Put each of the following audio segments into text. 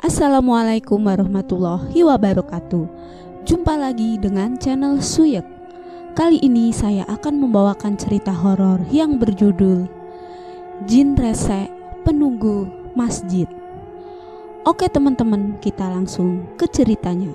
Assalamualaikum warahmatullahi wabarakatuh. Jumpa lagi dengan channel Suyek. Kali ini saya akan membawakan cerita horor yang berjudul Jin Rese Penunggu Masjid. Oke teman-teman, kita langsung ke ceritanya.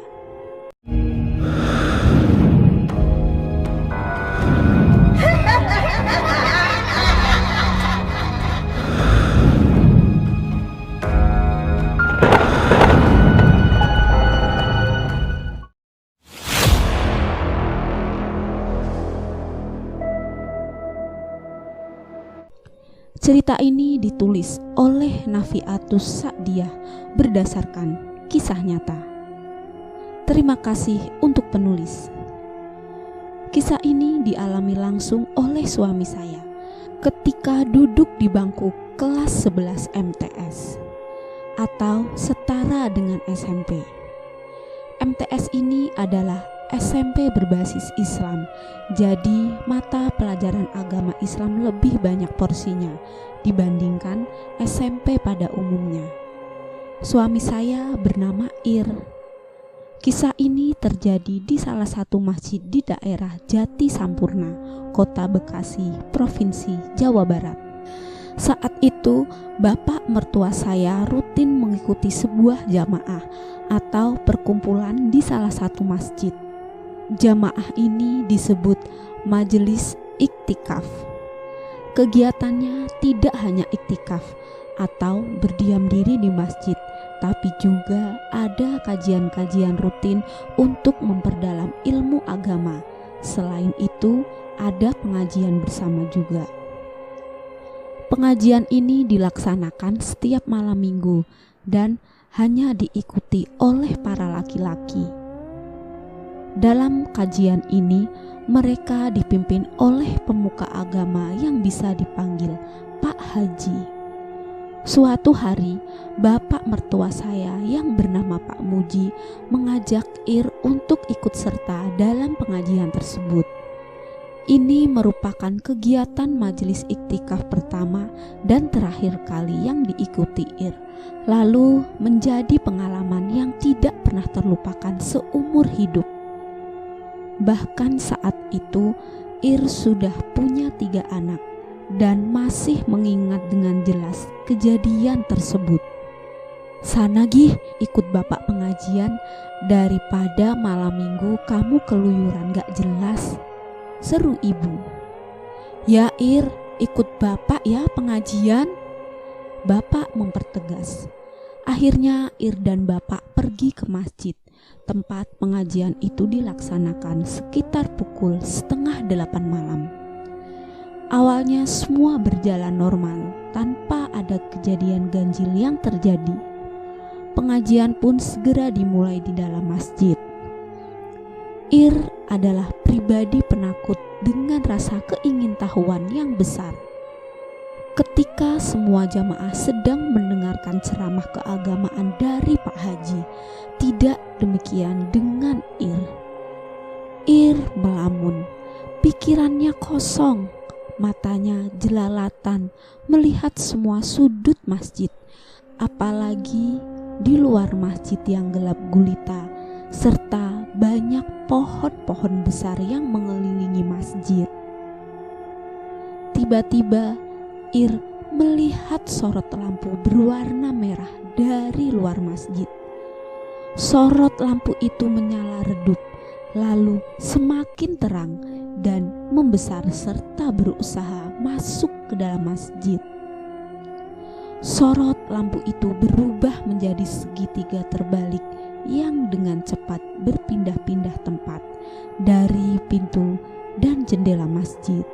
Cerita ini ditulis oleh Nafiatus Sa'diyah berdasarkan kisah nyata. Terima kasih untuk penulis. Kisah ini dialami langsung oleh suami saya ketika duduk di bangku kelas 11 MTS atau setara dengan SMP. MTS ini adalah SMP berbasis Islam, jadi mata pelajaran agama Islam lebih banyak porsinya dibandingkan SMP pada umumnya. Suami saya bernama Ir. Kisah ini terjadi di salah satu masjid di daerah Jati Sampurna, Kota Bekasi, Provinsi Jawa Barat. Saat itu, bapak mertua saya rutin mengikuti sebuah jamaah atau perkumpulan di salah satu masjid. Jamaah ini disebut Majelis Iktikaf. Kegiatannya tidak hanya iktikaf atau berdiam diri di masjid, tapi juga ada kajian-kajian rutin untuk memperdalam ilmu agama. Selain itu, ada pengajian bersama juga. Pengajian ini dilaksanakan setiap malam minggu dan hanya diikuti oleh para laki-laki. Dalam kajian ini, mereka dipimpin oleh pemuka agama yang bisa dipanggil Pak Haji. Suatu hari, bapak mertua saya yang bernama Pak Muji mengajak Ir untuk ikut serta dalam pengajian tersebut. Ini merupakan kegiatan majelis iktikaf pertama dan terakhir kali yang diikuti Ir, lalu menjadi pengalaman yang tidak pernah terlupakan seumur hidup. Bahkan saat itu Ir sudah punya 3 anak dan masih mengingat dengan jelas kejadian tersebut. Sana Gih, ikut bapak pengajian, daripada malam minggu kamu keluyuran gak jelas, seru ibu. Ya Ir, ikut bapak ya pengajian, bapak mempertegas. Akhirnya Ir dan bapak pergi ke masjid. Tempat pengajian itu dilaksanakan sekitar pukul 7:30 malam. Awalnya semua berjalan normal tanpa ada kejadian ganjil yang terjadi. Pengajian pun segera dimulai di dalam masjid. Ir adalah pribadi penakut dengan rasa keingintahuan yang besar. Ketika semua jamaah sedang mendengarkan ceramah keagamaan dari Pak Haji, tidak demikian dengan Ir. Ir melamun, pikirannya kosong, matanya jelalatan melihat semua sudut masjid, apalagi di luar masjid yang gelap gulita, serta banyak pohon-pohon besar yang mengelilingi masjid. Tiba-tiba Ir melihat sorot lampu berwarna merah dari luar masjid. Sorot lampu itu menyala redup, lalu semakin terang dan membesar serta berusaha masuk ke dalam masjid. Sorot lampu itu berubah menjadi segitiga terbalik yang dengan cepat berpindah-pindah tempat dari pintu dan jendela masjid.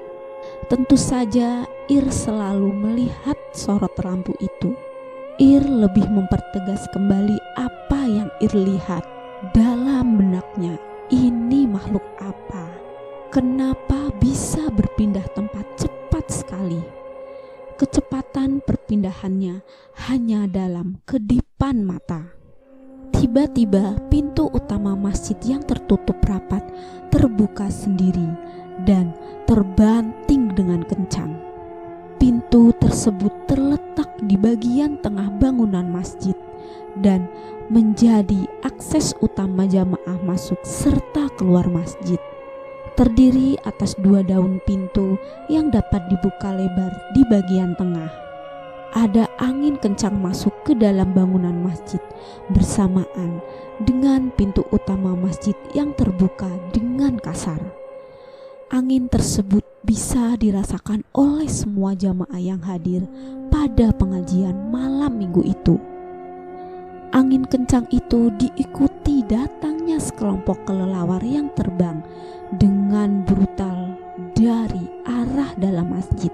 Tentu saja Ir selalu melihat sorot lampu itu. Ir lebih mempertegas kembali apa yang Ir lihat. Dalam benaknya, ini makhluk apa? Kenapa bisa berpindah tempat cepat sekali? Kecepatan perpindahannya hanya dalam kedipan mata. Tiba-tiba pintu utama masjid yang tertutup rapat terbuka sendiri dan terbanting dengan kencang. Pintu tersebut terletak di bagian tengah bangunan masjid dan menjadi akses utama jamaah masuk serta keluar masjid. Terdiri atas 2 daun pintu yang dapat dibuka lebar di bagian tengah. Ada angin kencang masuk ke dalam bangunan masjid bersamaan dengan pintu utama masjid yang terbuka dengan kasar. Angin tersebut bisa dirasakan oleh semua jamaah yang hadir pada pengajian malam minggu itu. Angin kencang itu diikuti datangnya sekelompok kelelawar yang terbang dengan brutal dari arah dalam masjid.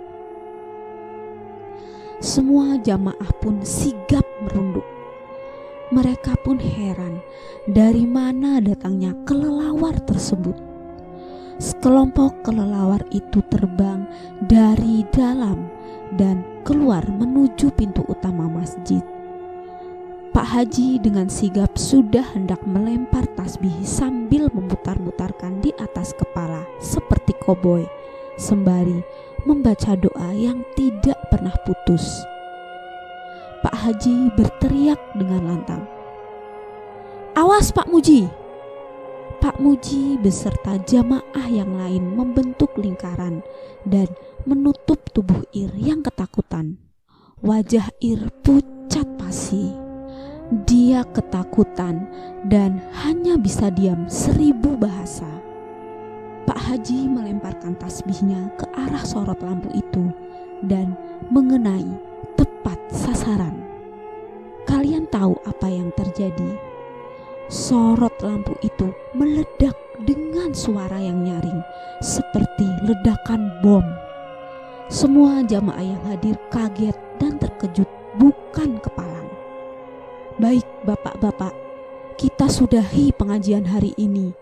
Semua jamaah pun sigap merunduk. Mereka pun heran dari mana datangnya kelelawar tersebut. Sekelompok kelelawar itu terbang dari dalam dan keluar menuju pintu utama masjid. Pak Haji dengan sigap sudah hendak melempar tasbih sambil memutar-mutarkan di atas kepala seperti koboi, sembari membaca doa yang tidak pernah putus. Pak Haji berteriak dengan lantang, "Awas Pak Muji!" Pak Muji beserta jamaah yang lain membentuk lingkaran dan menutup tubuh Ir yang ketakutan. Wajah Ir pucat pasi. Dia ketakutan dan hanya bisa diam 1000 bahasa. Pak Haji melemparkan tasbihnya ke arah sorot lampu itu dan mengenai tepat sasaran. Kalian tahu apa yang terjadi? Sorot lampu itu meledak dengan suara yang nyaring seperti ledakan bom. Semua jamaah yang hadir kaget dan terkejut bukan kepalang. "Baik bapak-bapak, kita sudahi pengajian hari ini.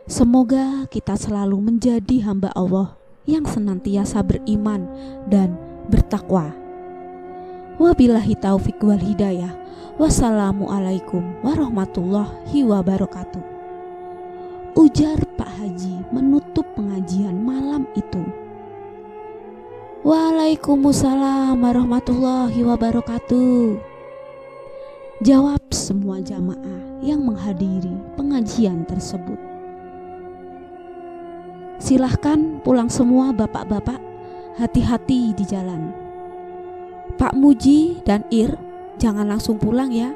Semoga kita selalu menjadi hamba Allah yang senantiasa beriman dan bertakwa. Wabillahi taufiq wal hidayah. Wassalamualaikum warahmatullahi wabarakatuh," ujar Pak Haji menutup pengajian malam itu. "Waalaikumsalam warahmatullahi wabarakatuh," jawab semua jamaah yang menghadiri pengajian tersebut. "Silahkan pulang semua bapak-bapak, hati-hati di jalan. Pak Muji dan Ir, jangan langsung pulang ya,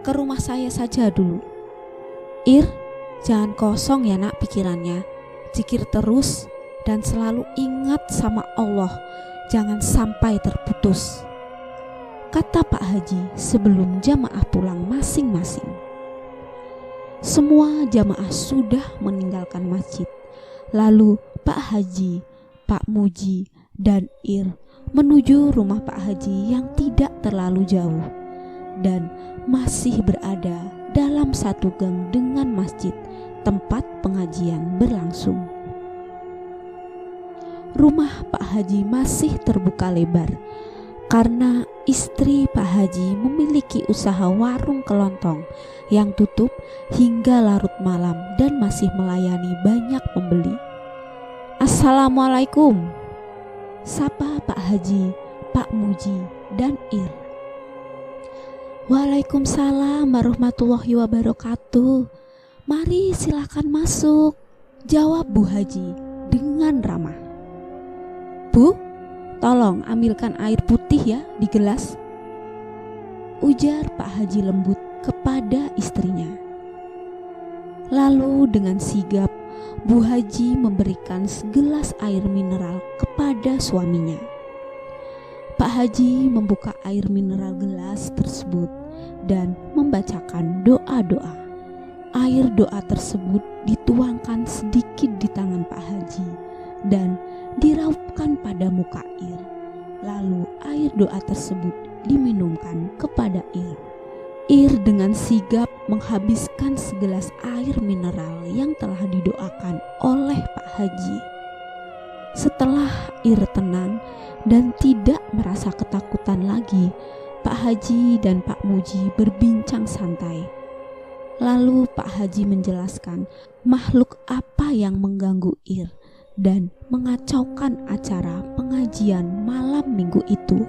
ke rumah saya saja dulu. Ir, jangan kosong ya nak pikirannya, zikir terus dan selalu ingat sama Allah, jangan sampai terputus," kata Pak Haji sebelum jamaah pulang masing-masing. Semua jamaah sudah meninggalkan masjid. Lalu Pak Haji, Pak Muji, dan Ir menuju rumah Pak Haji yang tidak terlalu jauh dan masih berada dalam satu gang dengan masjid tempat pengajian berlangsung. Rumah Pak Haji masih terbuka lebar karena istri Pak Haji memiliki usaha warung kelontong yang tutup hingga larut malam dan masih melayani banyak pembeli. "Assalamualaikum," sapa Pak Haji, Pak Muji, dan Ir. "Waalaikumsalam warahmatullahi wabarakatuh. Mari silakan masuk," jawab Bu Haji dengan ramah. "Bu, tolong ambilkan air putih ya di gelas," ujar Pak Haji lembut kepada istrinya. Lalu dengan sigap Bu Haji memberikan segelas air mineral kepada suaminya. Pak Haji membuka air mineral gelas tersebut dan membacakan doa-doa. Air doa tersebut dituangkan sedikit di tangan Pak Haji dan diraupkan pada muka Ir. Lalu air doa tersebut diminumkan kepada Ir. Ir dengan sigap menghabiskan segelas air mineral yang telah didoakan oleh Pak Haji. Setelah Ir tenang dan tidak merasa ketakutan lagi, Pak Haji dan Pak Muji berbincang santai. Lalu Pak Haji menjelaskan makhluk apa yang mengganggu Ir dan mengacaukan acara pengajian malam minggu itu.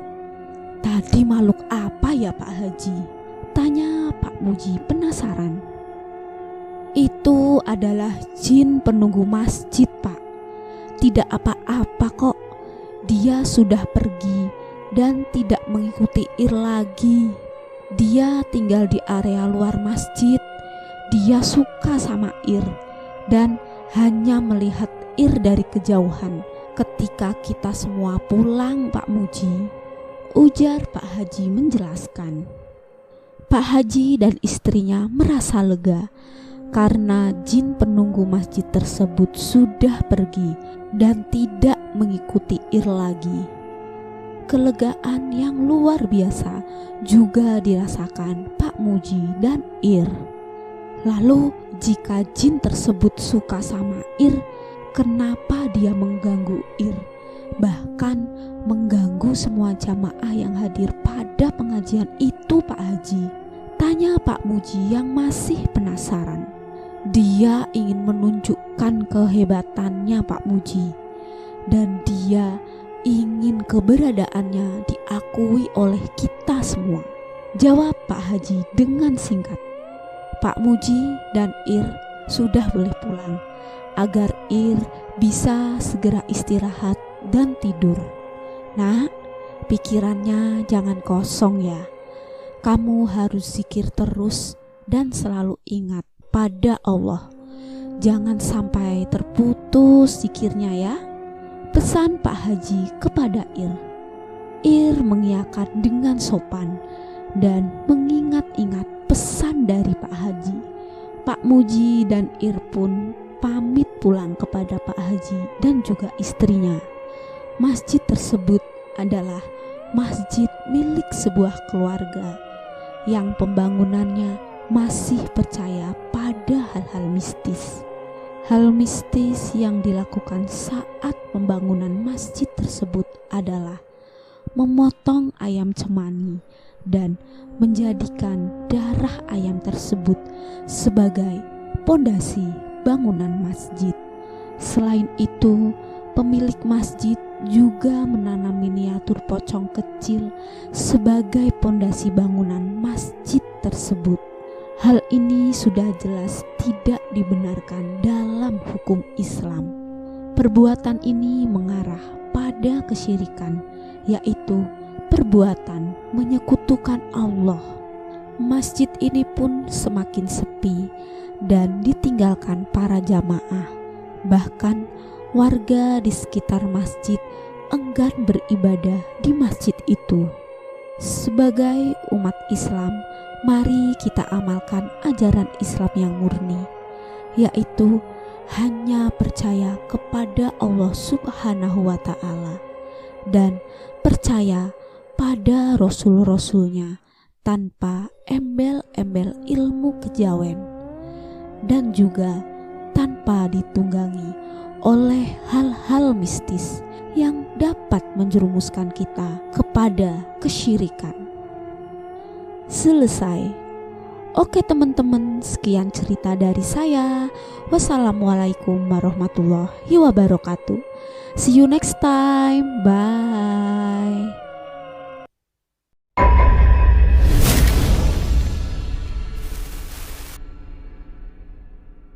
"Tadi makhluk apa ya Pak Haji?" tanya Pak Muji penasaran. Itu adalah jin penunggu masjid, Pak. Tidak apa-apa kok. Dia sudah pergi dan tidak mengikuti Ir lagi. Dia tinggal di area luar masjid. Dia suka sama Ir dan hanya melihat Ir dari kejauhan ketika kita semua pulang, Pak Muji, ujar Pak Haji menjelaskan. Pak Haji dan istrinya merasa lega karena jin penunggu masjid tersebut sudah pergi dan tidak mengikuti Ir lagi. Kelegaan yang luar biasa juga dirasakan Pak Muji dan Ir. Lalu jika jin tersebut suka sama Ir, kenapa dia mengganggu Ir? Bahkan mengganggu semua jamaah yang hadir pada pengajian itu, Pak Haji. Tanya Pak Muji yang masih penasaran. Dia ingin menunjukkan kehebatannya, Pak Muji, dan dia ingin keberadaannya diakui oleh kita semua. Jawab Pak Haji dengan singkat. Pak Muji dan Ir sudah boleh pulang agar Ir bisa segera istirahat dan tidur. Nak, pikirannya jangan kosong ya. Kamu harus zikir terus dan selalu ingat pada Allah. Jangan sampai terputus zikirnya ya, pesan Pak Haji kepada Ir. Ir mengiyakan dengan sopan dan mengingat-ingat pesan dari Pak Haji. Pak Muji dan Ir pun pamit pulang kepada Pak Haji dan juga istrinya. Masjid tersebut adalah masjid milik sebuah keluarga yang pembangunannya masih percaya pada hal-hal mistis. Hal mistis yang dilakukan saat pembangunan masjid tersebut adalah memotong ayam cemani dan menjadikan darah ayam tersebut sebagai pondasi bangunan masjid. Selain itu, pemilik masjid juga menanam miniatur pocong kecil sebagai pondasi bangunan masjid tersebut. Hal ini sudah jelas tidak dibenarkan dalam hukum Islam. Perbuatan ini mengarah pada kesyirikan, yaitu perbuatan menyekutukan Allah. Masjid ini pun semakin sepi dan ditinggalkan para jamaah. Bahkan warga di sekitar masjid enggan beribadah di masjid itu. Sebagai umat Islam, mari kita amalkan ajaran Islam yang murni, yaitu hanya percaya kepada Allah Subhanahu wa Ta'ala dan percaya pada Rasul-Rasulnya tanpa embel-embel ilmu kejawen, dan juga tanpa ditunggangi oleh hal-hal mistis yang dapat menjerumuskan kita kepada kesyirikan. Selesai. Oke teman-teman, sekian cerita dari saya. Wassalamualaikum warahmatullahi wabarakatuh. See you next time. Bye.